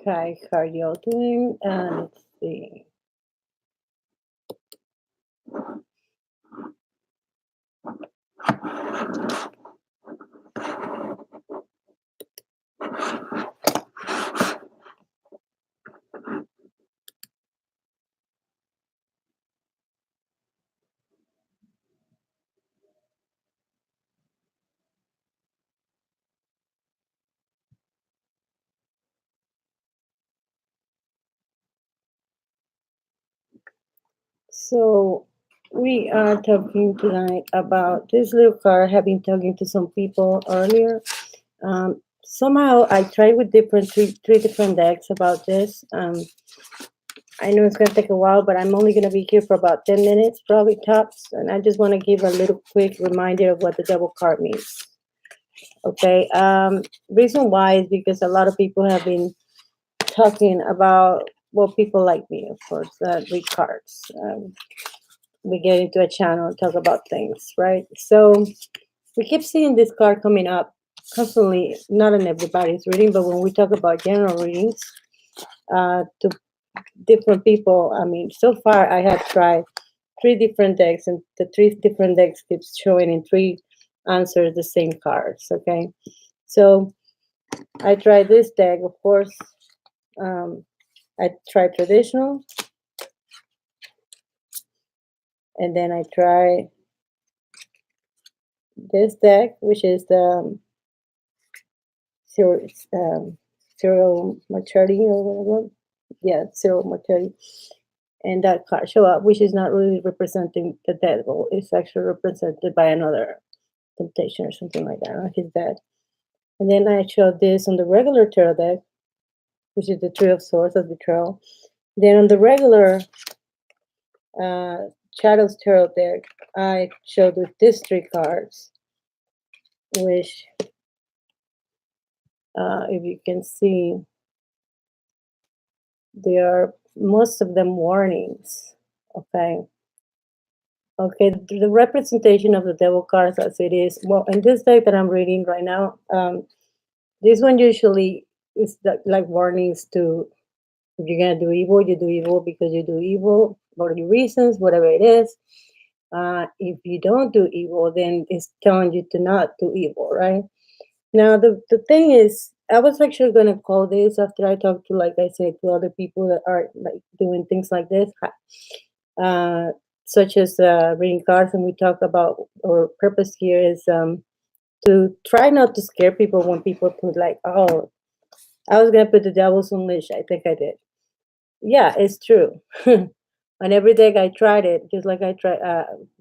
Hi, how are you all doing? Let's see. So, we are talking tonight about this little card. I have been talking to some people earlier. Somehow, I tried with different three different decks about this. I know it's gonna take a while, but I'm only gonna be here for about 10 minutes, probably tops. And I just want to give a little quick reminder of what the devil card means. Okay. Reason why is because a lot of people have been talking about, well, people like me, of course, read cards. We get into a channel and talk about things, right? So we keep seeing this card coming up constantly, not in everybody's reading, but when we talk about general readings to different people, I mean, so far I have tried three different decks, and the three different decks keeps showing in three answers the same cards. Okay, so I tried this deck, of course. Um, I tried traditional, and then I tried this deck, which is the zero, zero maturity or whatever. Yeah, zero maturity. And that card show up, which is not really representing the devil. It's actually represented by another temptation or something like that. His dead. And then I showed this on the regular tarot deck, which is the Three of Swords of Betrayal. Then on the regular uh, Shadows tarot deck, I showed with these three cards, which, if you can see, they are most of them warnings. Okay. Okay, the representation of the devil cards as it is, well, in this deck that I'm reading right now, this one usually is like warnings to, if you're gonna do evil, you do evil because you do evil for any reasons, whatever it is. If you don't do evil, then it's telling you to not do evil, right? Now, the thing is, I was actually gonna call this after I talked to, like I said, to other people that are like doing things like this, uh, such as reading cards, and we talk about our purpose here is to try not to scare people when people put like, oh, I was gonna put the devil's on leash. I think I did. Yeah, it's true. On every day I tried it, just like I try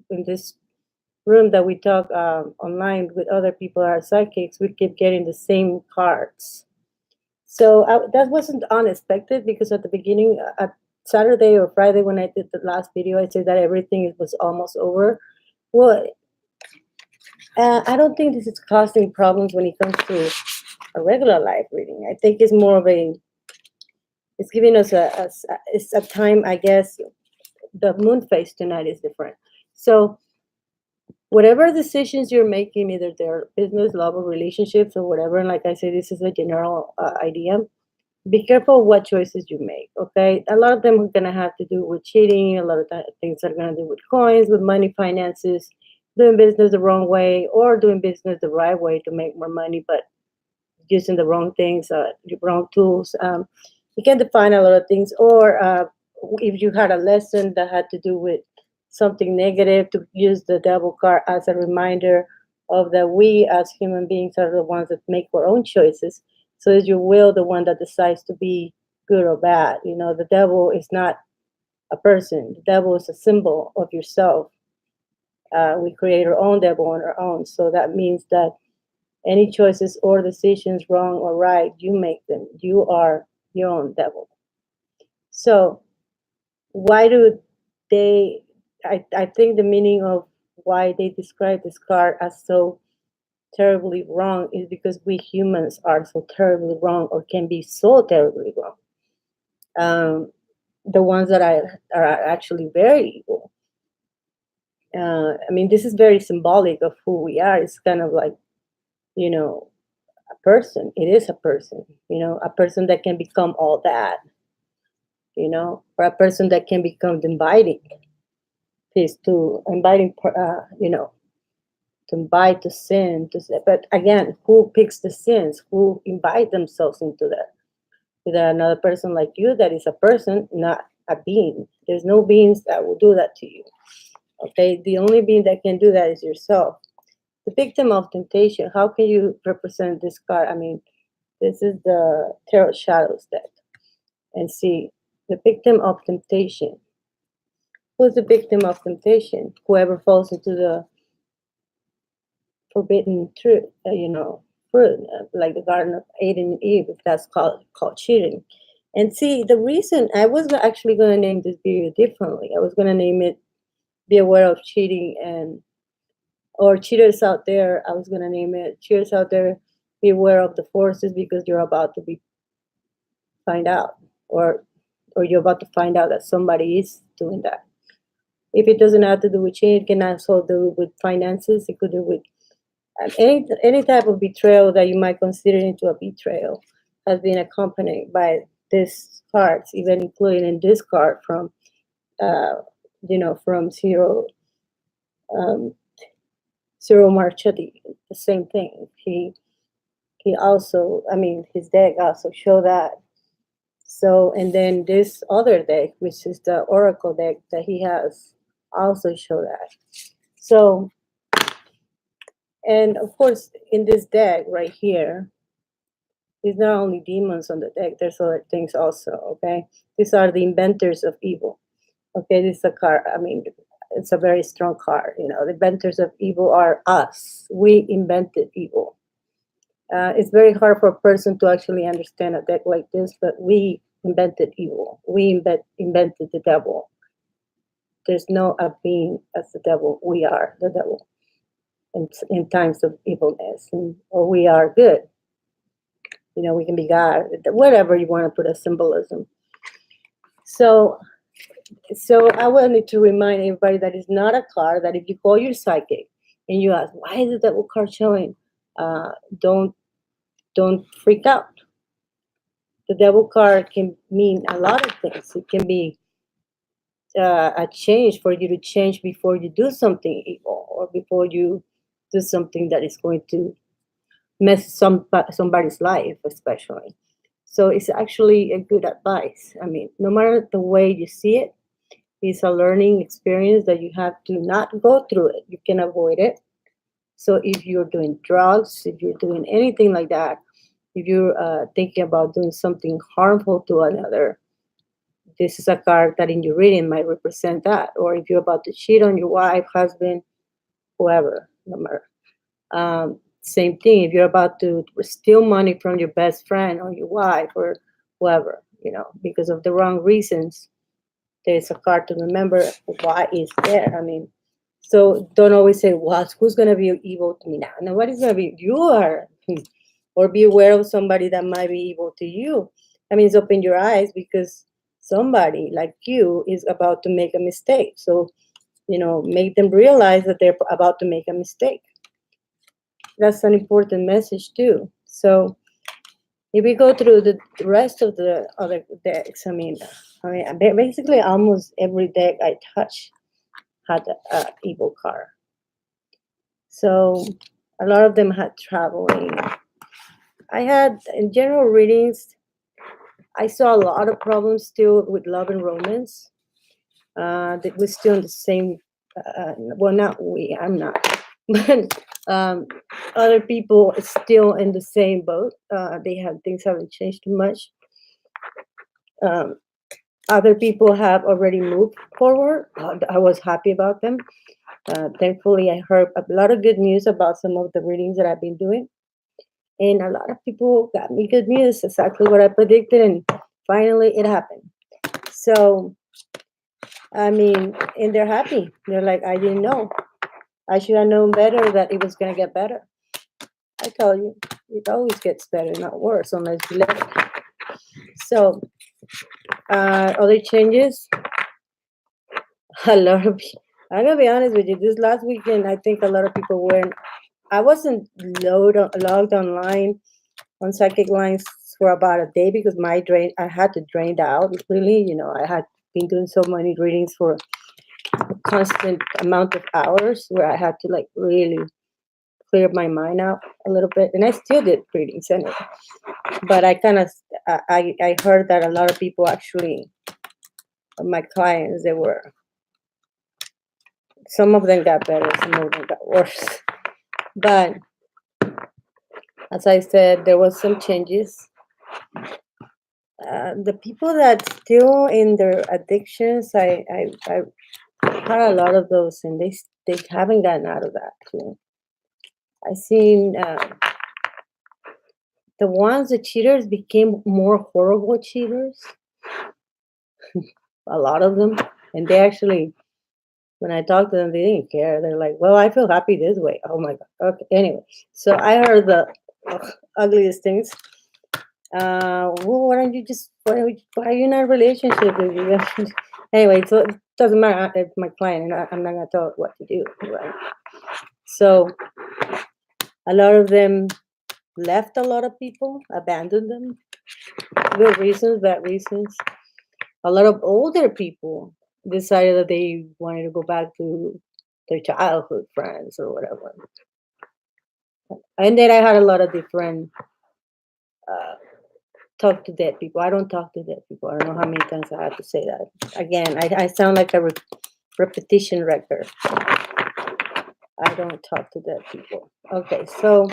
in this room that we talk online with other people, our psychics, we keep getting the same cards. So that wasn't unexpected because at the beginning, at Saturday or Friday when I did the last video, I said that everything was almost over. Well, I don't think this is causing problems when it comes to a regular life reading. I think it's more of a, it's giving us it's a time, I guess. The moon phase tonight is different. So whatever decisions you're making, either they're business, love, or relationships, or whatever, and like I said, this is a general idea. Be careful what choices you make. Okay, a lot of them are gonna have to do with cheating. A lot of things are gonna do with coins, with money, finances, doing business the wrong way, or doing business the right way to make more money, but using the wrong things, the wrong tools. You can define a lot of things. Or if you had a lesson that had to do with something negative, to use the devil card as a reminder of that we as human beings are the ones that make our own choices. So is your will the one that decides to be good or bad? You know, the devil is not a person. The devil is a symbol of yourself. We create our own devil on our own. So that means that any choices or decisions, wrong or right, you make them. You are your own devil. So why do they? I think the meaning of why they describe this card as so terribly wrong is because we humans are so terribly wrong, or can be so terribly wrong. The ones that are actually very evil. I mean, this is very symbolic of who we are. It's kind of like, you know, a person. It is a person, a person that can become all that, or a person that can become inviting piece to inviting, to invite the sin. But again, who picks the sins? Who invite themselves into that? Either another person like you that is a person, not a being. There's no beings that will do that to you. Okay, the only being that can do that is yourself. The victim of temptation. How can you represent this card? I mean, this is the Tarot Shadows deck. And see, the victim of temptation. Who's the victim of temptation? Whoever falls into the forbidden truth, fruit, like the Garden of Eden and Eve, if that's called cheating. And see, the reason I was actually going to name this video differently. I was going to name it "Be Aware of Cheating" or "Cheaters Out There." I was going to name it "Cheaters Out There, Be Aware of the Forces," because you're about to find out, or you're about to find out that somebody is doing that. If it doesn't have to do with cheating, it can also do with finances. It could do with any type of betrayal that you might consider into a betrayal has been accompanied by these cards, even including in this card from from Ciro Marchetti, the same thing. He also, I mean, his deck also show that. So, and then this other deck, which is the Oracle deck that he has, also show that. So, and of course, in this deck right here, there's not only demons on the deck, there's other things also, okay? These are the inventors of evil. Okay, this is a card, I mean, it's a very strong card. The inventors of evil are us. We invented evil. It's very hard for a person to actually understand a deck like this, but we invented evil. We invented the devil. There's no a being as the devil. We are the devil in times of evilness, or we are good. We can be God, whatever you want to put as symbolism. So I wanted to remind everybody that it's not a card that if you call your psychic and you ask, why is the devil card showing? Don't freak out. The devil card can mean a lot of things. It can be a change for you to change before you do something evil, or before you do something that is going to mess somebody's life, especially. So it's actually a good advice. I mean, no matter the way you see it, it's a learning experience that you have to not go through it. You can avoid it. So if you're doing drugs, if you're doing anything like that, if you're thinking about doing something harmful to another, this is a card that in your reading might represent that. Or if you're about to cheat on your wife, husband, whoever, no matter. Same thing, if you're about to steal money from your best friend or your wife or whoever, because of the wrong reasons, there's a card to remember why it's there. I mean, so don't always say, well, who's going to be evil to me now? Nobody's going to be, you are. Or be aware of somebody that might be evil to you. I mean, open your eyes, because somebody like you is about to make a mistake. So, make them realize that they're about to make a mistake. That's an important message too. So if we go through the rest of the other decks, I mean, basically almost every deck I touch had an evil card. So a lot of them had traveling. I had, in general readings, I saw a lot of problems still with love and romance. That we're still in the same, well, not we, I'm not, but other people is still in the same boat. Things haven't changed too much. Other people have already moved forward. I was happy about them. Thankfully, I heard a lot of good news about some of the readings that I've been doing. And a lot of people got me good news, exactly what I predicted. And finally, it happened. So, I mean, and they're happy. They're like, I didn't know. I should have known better that it was going to get better. I tell you, it always gets better, not worse, unless you let it. So, other changes, a lot of, I'm going to be honest with you, this last weekend, I think a lot of people I wasn't logged online on psychic lines for about a day because I had to drain that out completely. I had been doing so many readings for a constant amount of hours where I had to like really clear my mind out a little bit. And I still did readings anyway. But I kind of I heard that a lot of people actually, my clients, they were, some of them got better, some of them got worse. But as I said, there was some changes. The people that still in their addictions, I had a lot of those, and they haven't gotten out of that too. I seen the ones, the cheaters became more horrible cheaters. A lot of them, and they actually, when I talked to them, they didn't care. They're like, "Well, I feel happy this way." Oh my god. Okay. Anyway, so I heard the ugliest things. Well, why are you in a relationship with you? Anyway, so it doesn't matter if my client, and I'm not gonna tell it what to do, right? So a lot of them left, a lot of people abandoned them, good reasons, bad reasons. A lot of older people decided that they wanted to go back to their childhood friends or whatever. And then I had a lot of different uh, talk to dead people. I don't talk to dead people. I don't know how many times I have to say that. Again, I sound like a repetition record. I don't talk to dead people. Okay, so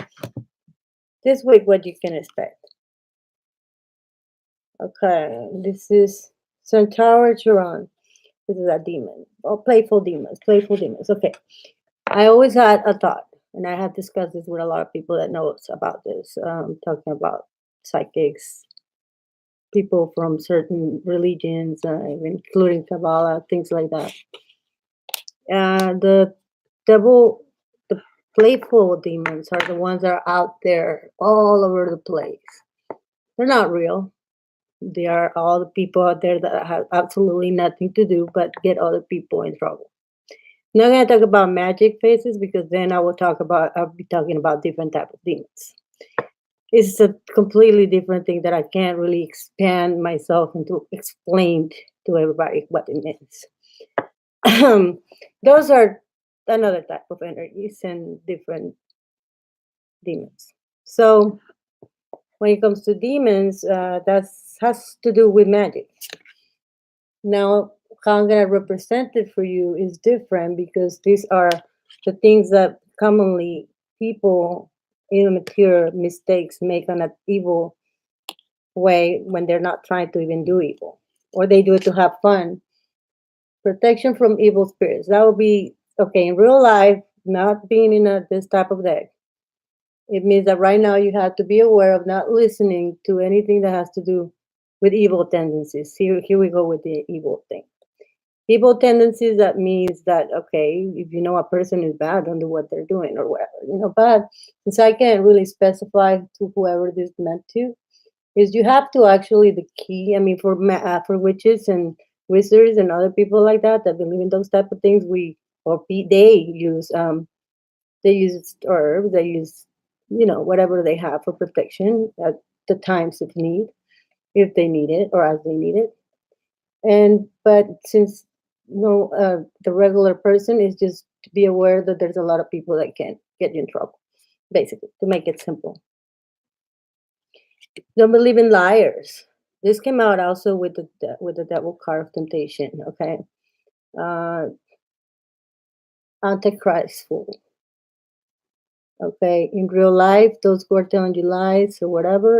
this week, what you can expect. Okay, this is Centaur Chiron. This is a demon. Oh, playful demons. Playful demons. Okay, I always had a thought, and I have discussed this with a lot of people that knows about this. Talking about psychics, people from certain religions, including Kabbalah, things like that. The devil, the playful demons are the ones that are out there all over the place. They're not real. They are all the people out there that have absolutely nothing to do but get other people in trouble. I'm not going to talk about magic faces because then I'll be talking about different type of demons. It's a completely different thing that I can't really expand myself into explain to everybody what it means. Those are another type of energies and different demons. So when it comes to demons, that has to do with magic. Now, how I'm gonna represent it for you is different because these are the things that commonly people, immature mistakes, make on an evil way when they're not trying to even do evil, or they do it to have fun. Protection from evil spirits. That would be okay in real life, not being in this type of deck. It means that right now you have to be aware of not listening to anything that has to do with evil tendencies. Here we go with the evil thing. Evil tendencies, that means that, okay, if you know a person is bad, don't do what they're doing or whatever. But since I can't really specify to whoever this meant to, is you have to actually, the key, I mean, for witches and wizards and other people like that believe in those type of things, they use herbs, they use, whatever they have for protection at the times of need, if they need it or as they need it. But since the regular person is just to be aware that there's a lot of people that can get you in trouble, basically, to make it simple. Don't believe in liars. This came out also with the devil card of temptation. Okay, uh, antichristful. Okay, in real life, those who are telling you lies or whatever,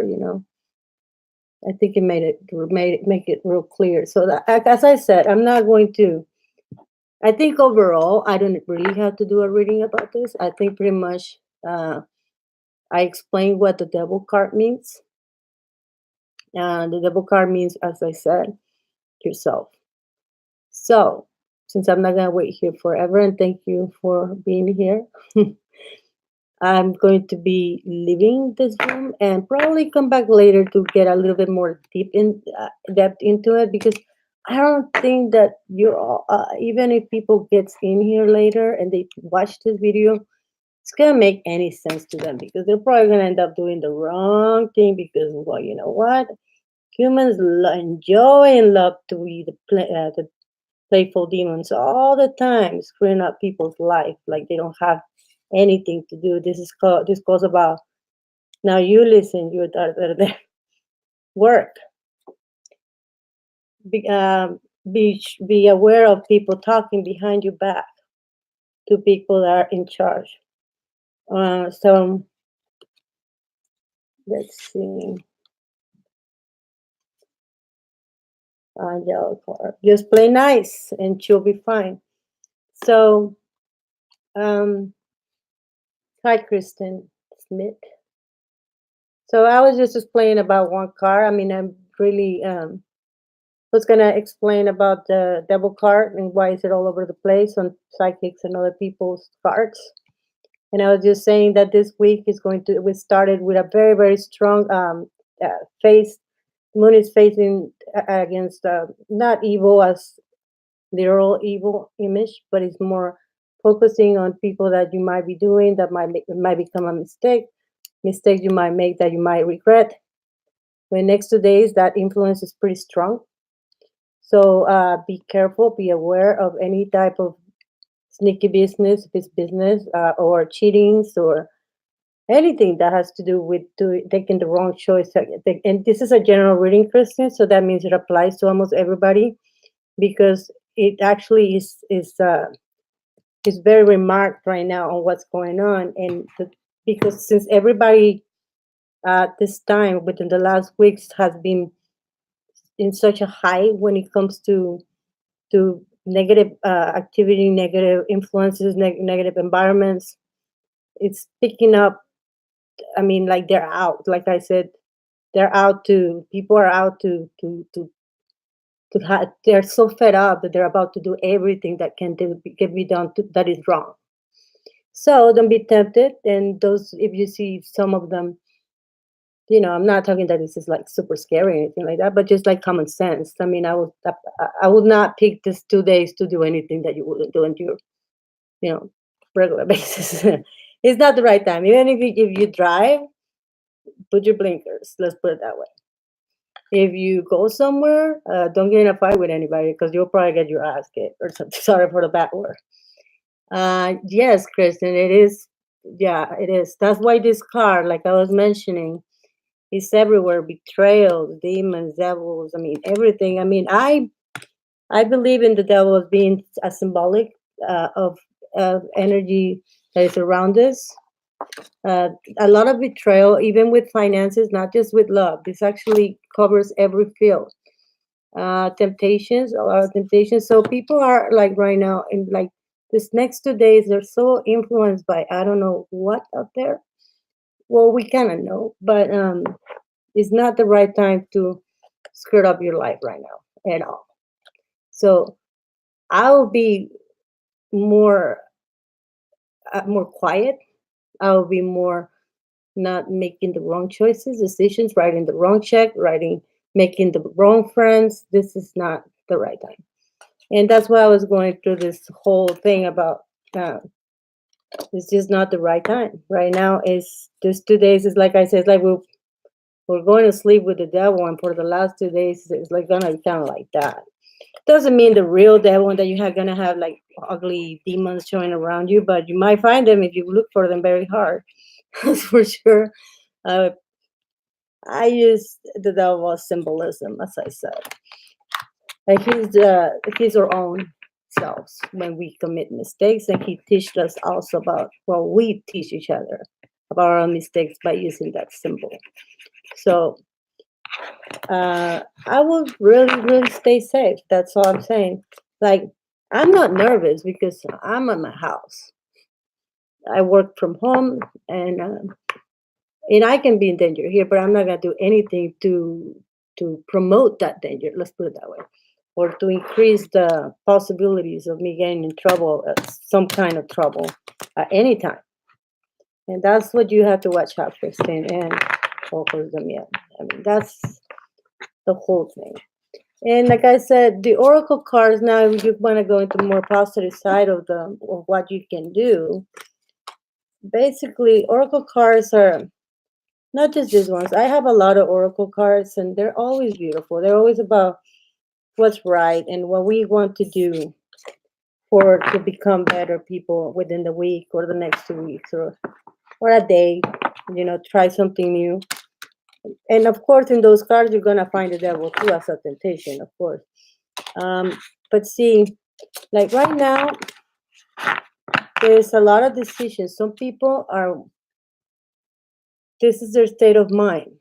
I think it make it real clear. So that, as I said, I'm not going to. I think overall, I don't really have to do a reading about this. I think pretty much I explained what the devil card means. The devil card means, as I said, yourself. So, since I'm not gonna wait here forever, and thank you for being here. I'm going to be leaving this room and probably come back later to get a little bit more depth into it, because I don't think that you're all, even if people gets in here later and they watch this video, it's gonna make any sense to them because they're probably gonna end up doing the wrong thing because, well, you know what? Humans enjoy and love to be the playful demons all the time, screwing up people's life like they don't have anything to do. This goes about now. You listen, you are work. Be, um, be aware of people talking behind your back to people that are in charge. So let's see. Yellow card. Just play nice and she'll be fine. So, um, hi, Kristen Smith. So I was just explaining about one card. I mean, I'm really was gonna explain about the devil card and why is it all over the place on psychics and other people's cards. And I was just saying that this week is going to. We started with a very very strong face. Moon is facing against not evil as literal evil image, but it's more focusing on people that you might be doing that might become a mistake, mistakes you might make that you might regret. When next 2 days, that influence is pretty strong. So be careful, be aware of any type of sneaky business, if it's business or cheatings or anything that has to do with taking the wrong choice. And this is a general reading, Christian, so that means it applies to almost everybody because it actually is very remarked right now on what's going on. And because since everybody this time within the last weeks has been in such a high when it comes to negative activity, negative influences, negative environments, it's picking up. I mean, like they're out. Like I said, they're out to people are out they're so fed up that they're about to do everything that can be done that is wrong. So don't be tempted. And those, if you see some of them, I'm not talking that this is like super scary or anything like that, but just like common sense. I mean, I would not pick this 2 days to do anything that you wouldn't do on your, you know, regular basis. It's not the right time. Even if you drive, put your blinkers. Let's put it that way. If you go somewhere, don't get in a fight with anybody because you'll probably get your ass kicked or something. Sorry for the bad word. Yes, Kristen, it is. Yeah, it is. That's why this card, like I was mentioning, is everywhere. Betrayals, demons, devils. I mean, everything. I mean, I believe in the devil as being a symbolic of energy that is around us. Uh, a lot of betrayal, even with finances, not just with love. This actually covers every field. Temptations, a lot of temptations. So people are like right now in like this next 2 days, they're so influenced by I don't know what out there. Well, we kind of know, but it's not the right time to skirt up your life right now at all. So I will be more more quiet. I will be more not making the wrong choices, decisions, writing the wrong check, making the wrong friends. This is not the right time. And that's why I was going through this whole thing about uh, it's just not the right time. Right now is just 2 days. It's like I said, it's like we're going to sleep with the devil, and for the last 2 days, it's like gonna be kind of like that. Doesn't mean the real devil and that you are gonna have like ugly demons showing around you, but you might find them if you look for them very hard. That's for sure. Uh, I use the devil as symbolism, as I said. Like he's our own selves when we commit mistakes, and he teaches us also about we teach each other about our own mistakes by using that symbol. So I will really, really stay safe. That's all I'm saying. Like, I'm not nervous because I'm at my house. I work from home, and I can be in danger here, but I'm not gonna do anything to promote that danger. Let's put it that way, or to increase the possibilities of me getting in trouble, some kind of trouble, at any time. And that's what you have to watch out, Christine, and focus them. Yeah, I mean that's the whole thing. And like I said, the oracle cards now you want to go into the more positive side of what you can do. basically, oracle cards are not just these ones. I have a lot of oracle cards, and they're always beautiful. They're always about what's right and what we want to do for to become better people within the week or the next 2 weeks or a day. Try something new. And of course, in those cards, you're gonna find the devil too as a temptation, of course. Um, but see, like right now, there's a lot of decisions. Some people are. This is their state of mind.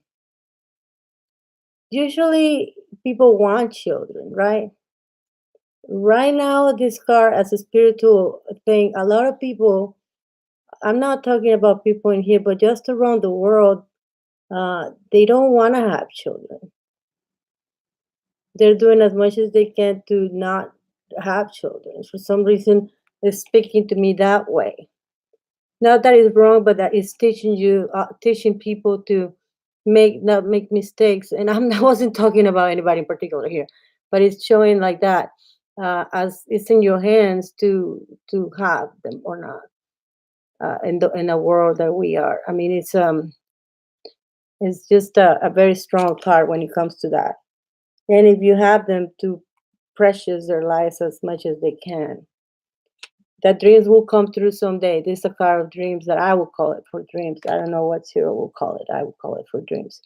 Usually, people want children, right? Right now, this card as a spiritual thing, a lot of people. I'm not talking about people in here, but just around the world, they don't want to have children. They're doing as much as they can to not have children. For some reason, it's speaking to me that way. Not that it's wrong, but that it's teaching people to not make mistakes. And I wasn't talking about anybody in particular here, but it's showing like that, as it's in your hands to have them or not, in the world that we are. I mean, it's just a very strong card when it comes to that. And if you have them, to precious their lives as much as they can. That dreams will come through someday. This is a card of dreams that I will call it for dreams. I don't know what Cyril will call it. I will call it for dreams.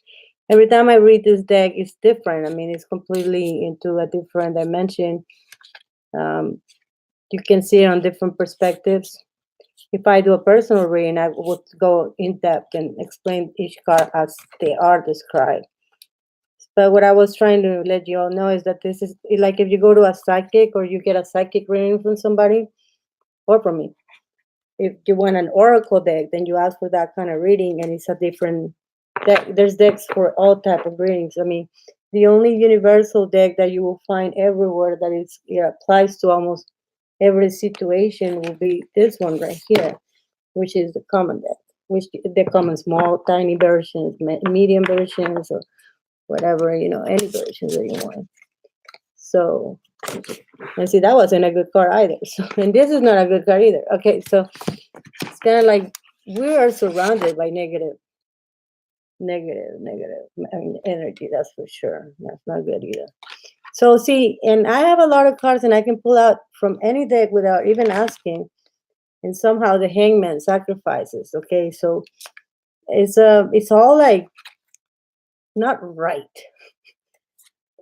Every time I read this deck, it's different. I mean, it's completely into a different dimension. Um, you can see it on different perspectives. If I do a personal reading, I would go in depth and explain each card as they are described. But what I was trying to let you all know is that this is like if you go to a psychic or you get a psychic reading from somebody or from me. If you want an oracle deck, then you ask for that kind of reading, and it's a different deck. There's decks for all type of readings. I mean, the only universal deck that you will find everywhere that it applies to almost every situation will be this one right here, which is the common deck. Which they come in small, tiny versions, medium versions, or whatever, any versions that you want. So, and see, that wasn't a good card either. So, and this is not a good card either. Okay, so it's kind of like we are surrounded by negative energy. That's for sure. That's not good either. So, see, and I have a lot of cards, and I can pull out from any deck without even asking. And somehow the Hangman sacrifices. Okay, so it's all like not right.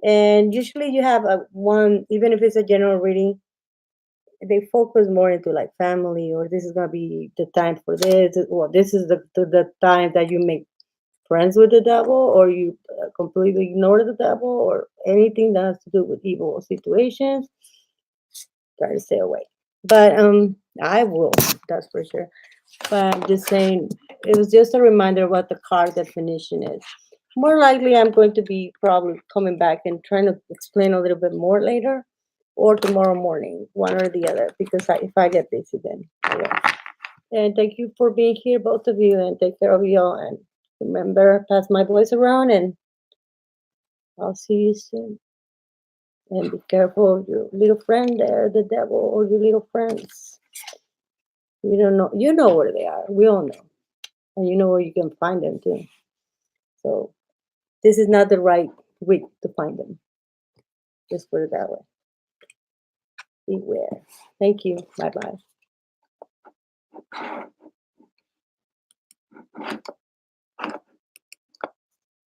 And usually you have a one, even if it's a general reading, they focus more into like family, or this is gonna be the time for this, or this is the time that you make friends with the devil, or you completely ignore the devil, or anything that has to do with evil situations. Try to stay away. But I will, that's for sure. But I'm just saying, it was just a reminder what the card definition is. More likely, I'm going to be probably coming back and trying to explain a little bit more later, or tomorrow morning, one or the other, because if I get busy, then I will. And thank you for being here, both of you, and take care of you all. And remember, pass my voice around, and I'll see you soon. And be careful of your little friend there, the devil, or your little friends. You don't know. You know where they are. We all know. And you know where you can find them too. So this is not the right week to find them. Just put it that way. Beware. Thank you. Bye bye.